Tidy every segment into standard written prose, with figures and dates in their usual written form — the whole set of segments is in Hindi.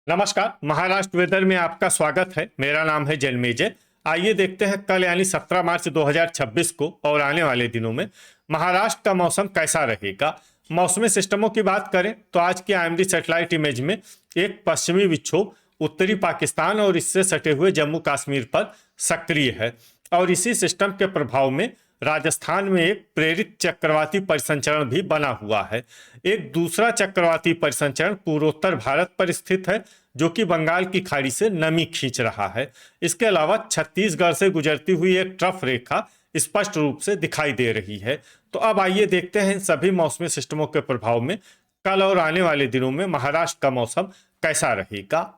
नमस्कार। महाराष्ट्र वेदर में आपका स्वागत है। मेरा नाम है जन्मेजय। आइए देखते हैं कल यानी 17 मार्च 2026 को और आने वाले दिनों में महाराष्ट्र का मौसम कैसा रहेगा। मौसमी सिस्टमों की बात करें तो आज की आईएमडी सैटेलाइट इमेज में एक पश्चिमी विक्षोभ उत्तरी पाकिस्तान और इससे सटे हुए जम्मू कश्मीर पर सक्रिय है और इसी सिस्टम के प्रभाव में राजस्थान में एक प्रेरित चक्रवाती परिसंचरण भी बना हुआ है। एक दूसरा चक्रवाती परिसंचरण पूर्वोत्तर भारत पर स्थित है जो कि बंगाल की खाड़ी से नमी खींच रहा है। इसके अलावा छत्तीसगढ़ से गुजरती हुई एक ट्रफ रेखा स्पष्ट रूप से दिखाई दे रही है। तो अब आइए देखते हैं इन सभी मौसमी सिस्टमों के प्रभाव में कल और आने वाले दिनों में महाराष्ट्र का मौसम कैसा रहेगा।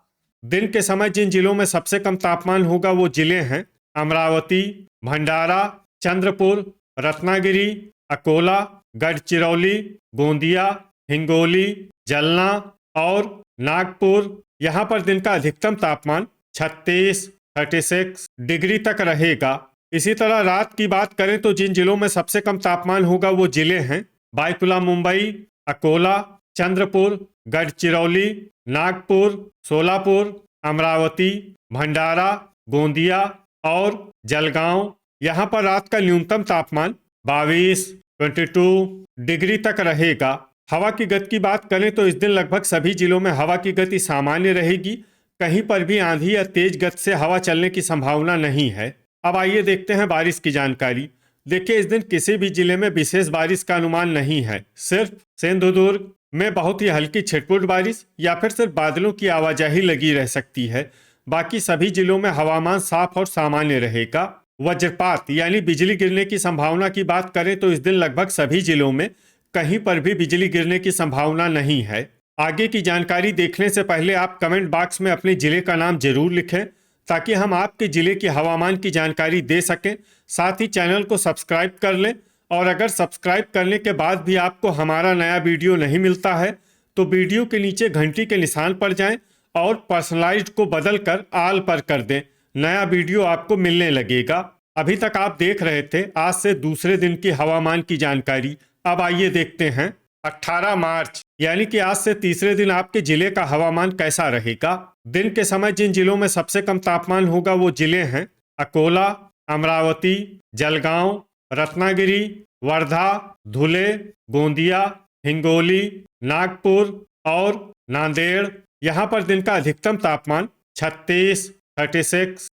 दिन के समय जिन जिलों में सबसे कम तापमान होगा वो जिले हैं अमरावती, भंडारा, चंद्रपुर, रत्नागिरी, अकोला, गढ़चिरौली, गोंदिया, हिंगोली, जलना और नागपुर। यहाँ पर दिन का अधिकतम तापमान 36 डिग्री तक रहेगा। इसी तरह रात की बात करें तो जिन जिलों में सबसे कम तापमान होगा वो जिले हैं बायकुला मुंबई, अकोला, चंद्रपुर, गढ़चिरौली, नागपुर, सोलापुर, अमरावती, भंडारा, गोंदिया और जलगांव। यहाँ पर रात का न्यूनतम तापमान 22 डिग्री तक रहेगा। हवा की गति की बात करें तो इस दिन लगभग सभी जिलों में हवा की गति सामान्य रहेगी। कहीं पर भी आंधी या तेज गति से हवा चलने की संभावना नहीं है। अब आइए देखते हैं बारिश की जानकारी। देखिए, इस दिन किसी भी जिले में विशेष बारिश का अनुमान नहीं है। सिर्फ सिंधुदुर्ग में बहुत ही हल्की छिटपुट बारिश या फिर सिर्फ बादलों की आवाजाही लगी रह सकती है। बाकी सभी जिलों में हवामान साफ और सामान्य रहेगा। वज्रपात यानी बिजली गिरने की संभावना की बात करें तो इस दिन लगभग सभी जिलों में कहीं पर भी बिजली गिरने की संभावना नहीं है। आगे की जानकारी देखने से पहले आप कमेंट बॉक्स में अपने जिले का नाम जरूर लिखें ताकि हम आपके जिले की हवामान की जानकारी दे सकें। साथ ही चैनल को सब्सक्राइब कर लें और अगर सब्सक्राइब करने के बाद भी आपको हमारा नया वीडियो नहीं मिलता है तो वीडियो के नीचे घंटी के निशान पर जाएं और पर्सनलाइज्ड को बदल कर ऑल पर कर दें। नया वीडियो आपको मिलने लगेगा। अभी तक आप देख रहे थे आज से दूसरे दिन की हवामान की जानकारी। अब आइए देखते हैं 18 मार्च यानी कि आज से तीसरे दिन आपके जिले का हवामान कैसा रहेगा। दिन के समय जिन जिलों में सबसे कम तापमान होगा वो जिले हैं अकोला, अमरावती, जलगांव, रत्नागिरी, वर्धा, धुले, गोंदिया, हिंगोली, नागपुर और नांदेड़। यहाँ पर दिन का अधिकतम तापमान 36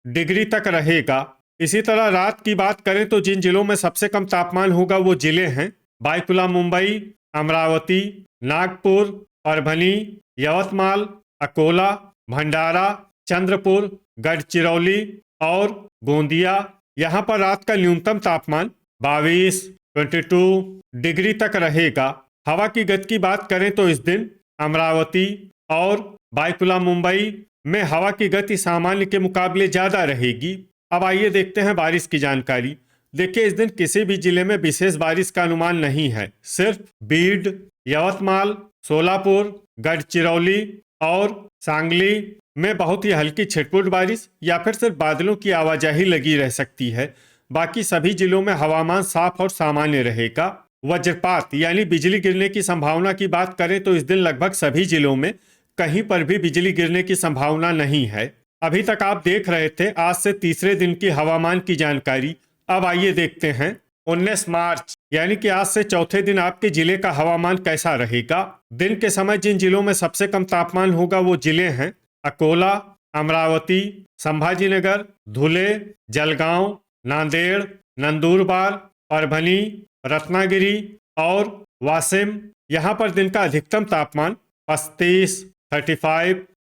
डिग्री तक रहेगा। इसी तरह रात की बात करें तो जिन जिलों में सबसे कम तापमान होगा वो जिले हैं बायकुला मुंबई, अमरावती, नागपुर, परभनी, यवतमाल, अकोला, भंडारा, चंद्रपुर, गढ़चिरौली और गोंदिया। यहाँ पर रात का न्यूनतम तापमान 22 डिग्री तक रहेगा। हवा की गति की बात करें तो इस दिन अमरावती और बायकुला मुंबई में हवा की गति सामान्य के मुकाबले ज्यादा रहेगी। अब आइए देखते हैं बारिश की जानकारी। देखिए, इस दिन किसी भी जिले में विशेष बारिश का अनुमान नहीं है। सिर्फ बीड, यवतमाल, सोलापुर, गढ़चिरौली और सांगली में बहुत ही हल्की छिटपुट बारिश या फिर सिर्फ बादलों की आवाजाही लगी रह सकती है। बाकी सभी जिलों में हवामान साफ और सामान्य रहेगा। वज्रपात यानी बिजली गिरने की संभावना की बात करें तो इस दिन लगभग सभी जिलों में कहीं पर भी बिजली गिरने की संभावना नहीं है। अभी तक आप देख रहे थे आज से तीसरे दिन की हवामान की जानकारी। अब आइए देखते हैं 19 मार्च यानी कि आज से चौथे दिन आपके जिले का हवामान कैसा रहेगा। दिन के समय जिन जिलों में सबसे कम तापमान होगा वो जिले हैं अकोला, अमरावती, संभाजीनगर, धुले, जलगांव, नांदेड़, नंदुरबार, परभनी, रत्नागिरी और वाशिम। यहाँ पर दिन का अधिकतम तापमान 35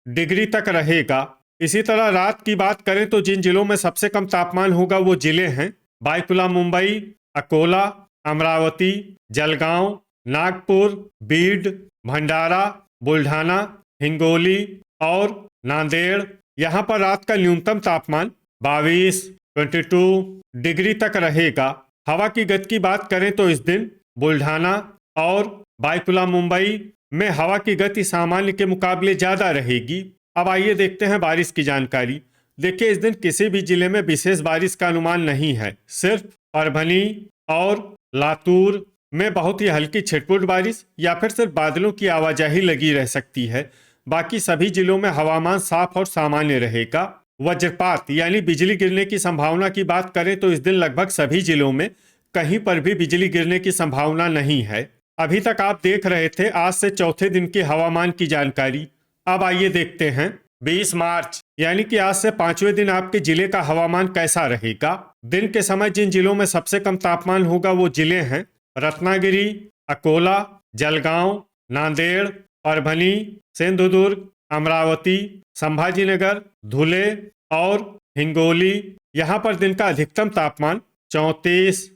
डिग्री तक रहेगा। इसी तरह रात की बात करें तो जिन जिलों में सबसे कम तापमान होगा वो जिले हैं बायकुला मुंबई, अकोला, अमरावती, जलगांव, नागपुर, बीड, भंडारा, बुल्ढाना, हिंगोली और नांदेड़। यहाँ पर रात का न्यूनतम तापमान 22 डिग्री तक रहेगा। हवा की गति की बात करें तो इस दिन बुल्ढाना और बायकुला मुंबई में हवा की गति सामान्य के मुकाबले ज्यादा रहेगी। अब आइए देखते हैं बारिश की जानकारी। देखिए, इस दिन किसी भी जिले में विशेष बारिश का अनुमान नहीं है। सिर्फ परभनी और लातूर में बहुत ही हल्की छिटपुट बारिश या फिर सिर्फ बादलों की आवाजाही लगी रह सकती है। बाकी सभी जिलों में हवामान साफ और सामान्य रहेगा। वज्रपात यानी बिजली गिरने की संभावना की बात करें तो इस दिन लगभग सभी जिलों में कहीं पर भी बिजली गिरने की संभावना नहीं है। अभी तक आप देख रहे थे आज से चौथे दिन की हवामान की जानकारी। अब आइए देखते हैं 20 मार्च यानी कि आज से पांचवें दिन आपके जिले का हवामान कैसा रहेगा। दिन के समय जिन जिलों में सबसे कम तापमान होगा वो जिले हैं रत्नागिरी, अकोला, जलगांव, नांदेड़, परभनी, सिंधुदुर्ग, अमरावती, संभाजीनगर, धुले और हिंगोली। यहाँ पर दिन का अधिकतम तापमान 34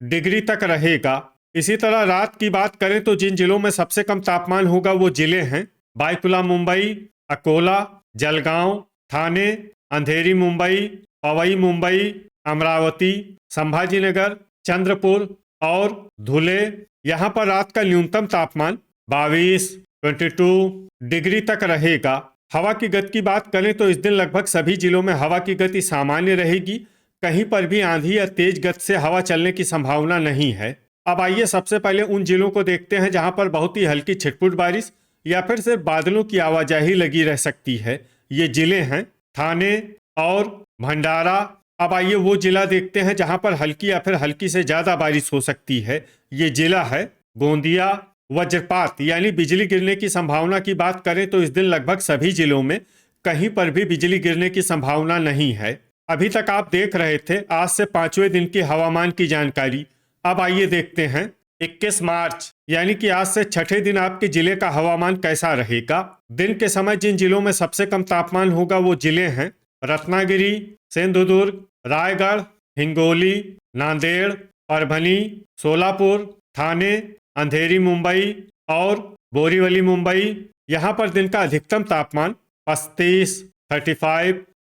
डिग्री तक रहेगा। इसी तरह रात की बात करें तो जिन जिलों में सबसे कम तापमान होगा वो जिले हैं बायकुला मुंबई, अकोला, जलगांव, ठाणे, अंधेरी मुंबई, पवई मुंबई, अमरावती, संभाजीनगर, चंद्रपुर और धुले। यहाँ पर रात का न्यूनतम तापमान 22 डिग्री तक रहेगा। हवा की गति की बात करें तो इस दिन लगभग सभी जिलों में हवा की गति सामान्य रहेगी। कहीं पर भी आंधी या तेज गति से हवा चलने की संभावना नहीं है। अब आइए सबसे पहले उन जिलों को देखते हैं जहां पर बहुत ही हल्की छिटपुट बारिश या फिर सिर्फ बादलों की आवाजाही लगी रह सकती है। ये जिले हैं ठाणे और भंडारा। अब आइए वो जिला देखते हैं जहां पर हल्की या फिर हल्की से ज्यादा बारिश हो सकती है। ये जिला है गोंदिया। वज्रपात यानी बिजली गिरने की संभावना की बात करें तो इस दिन लगभग सभी जिलों में कहीं पर भी बिजली गिरने की संभावना नहीं है। अभी तक आप देख रहे थे आज से पांचवें दिन की हवामान की जानकारी। अब आइए देखते हैं 21 मार्च यानी कि आज से छठे दिन आपके जिले का हवामान कैसा रहेगा। दिन के समय जिन जिलों में सबसे कम तापमान होगा वो जिले हैं रत्नागिरी, सिंधुदुर्ग, रायगढ़, हिंगोली, नांदेड़, परभनी, सोलापुर, ठाणे, अंधेरी मुंबई और बोरीवली मुंबई। यहाँ पर दिन का अधिकतम तापमान 35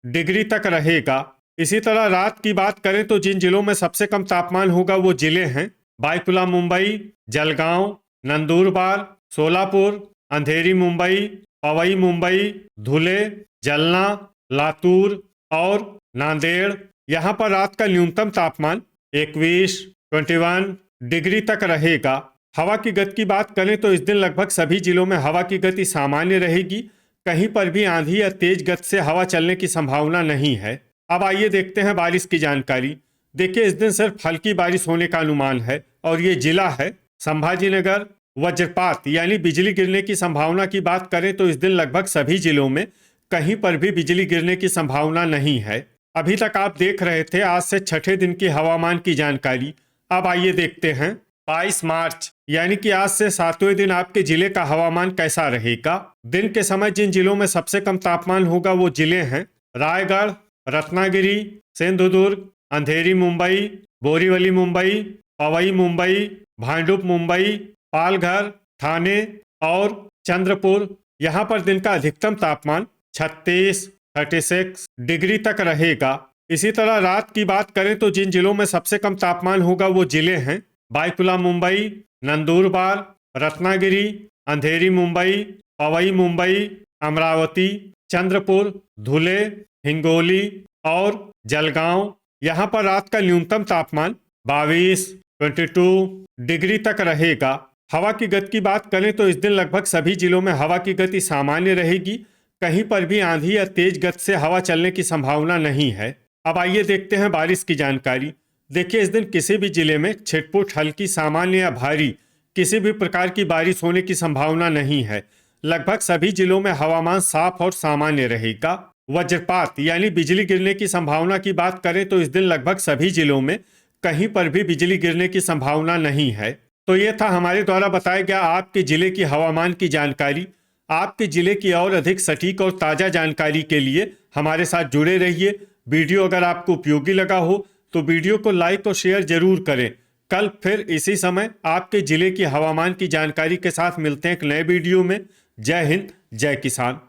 डिग्री तक रहेगा। इसी तरह रात की बात करें तो जिन जिलों में सबसे कम तापमान होगा वो जिले हैं बायकुला मुंबई, जलगांव, नंदुरबार, सोलापुर, अंधेरी मुंबई, पवई मुंबई, धुले, जलना, लातूर और नांदेड़। यहाँ पर रात का न्यूनतम तापमान 21 डिग्री तक रहेगा। हवा की गति की बात करें तो इस दिन लगभग सभी जिलों में हवा की गति सामान्य रहेगी। कहीं पर भी आंधी या तेज गति से हवा चलने की संभावना नहीं है। अब आइए देखते हैं बारिश की जानकारी। देखिए इस दिन सिर्फ हल्की बारिश होने का अनुमान है और ये जिला है संभाजीनगर। वज्रपात यानी बिजली गिरने की संभावना की बात करें तो इस दिन लगभग सभी जिलों में कहीं पर भी बिजली गिरने की संभावना नहीं है। अभी तक आप देख रहे थे आज से छठे दिन की हवामान की जानकारी। अब आइए देखते हैं 22 मार्च यानी कि आज से सातवें दिन आपके जिले का हवामान कैसा रहेगा। दिन के समय जिन जिलों में सबसे कम तापमान होगा वो जिले हैं रायगढ़, रत्नागिरी, सिंधुदुर्ग, अंधेरी मुंबई, बोरीवली मुंबई, पवई मुंबई, भांडुप मुंबई, पालघर, ठाणे और चंद्रपुर। यहाँ पर दिन का अधिकतम तापमान 36 डिग्री तक रहेगा। इसी तरह रात की बात करें तो जिन जिलों में सबसे कम तापमान होगा वो जिले हैं बायकुला मुंबई, नंदुरबार, रत्नागिरी, अंधेरी मुंबई, पवई मुंबई, अमरावती, चंद्रपुर, धुले, हिंगोली और जलगांव। यहाँ पर रात का न्यूनतम तापमान 22 डिग्री तक रहेगा। हवा की गति की बात करें तो इस दिन लगभग सभी जिलों में हवा की गति सामान्य रहेगी। कहीं पर भी आंधी या तेज गति से हवा चलने की संभावना नहीं है। अब आइए देखते हैं बारिश की जानकारी। देखिए इस दिन किसी भी जिले में छिटपुट, हल्की, सामान्य या भारी किसी भी प्रकार की बारिश होने की संभावना नहीं है। लगभग सभी जिलों में हवामान साफ और सामान्य रहेगा। वज्रपात यानी बिजली गिरने की संभावना की बात करें तो इस दिन लगभग सभी जिलों में कहीं पर भी बिजली गिरने की संभावना नहीं है। तो ये था हमारे द्वारा बताया गया आपके जिले की हवामान की जानकारी। आपके जिले की और अधिक सटीक और ताज़ा जानकारी के लिए हमारे साथ जुड़े रहिए। वीडियो अगर आपको उपयोगी लगा हो तो वीडियो को लाइक और शेयर जरूर करें। कल फिर इसी समय आपके जिले की हवामान की जानकारी के साथ मिलते हैं एक नए वीडियो में। जय हिंद, जय किसान।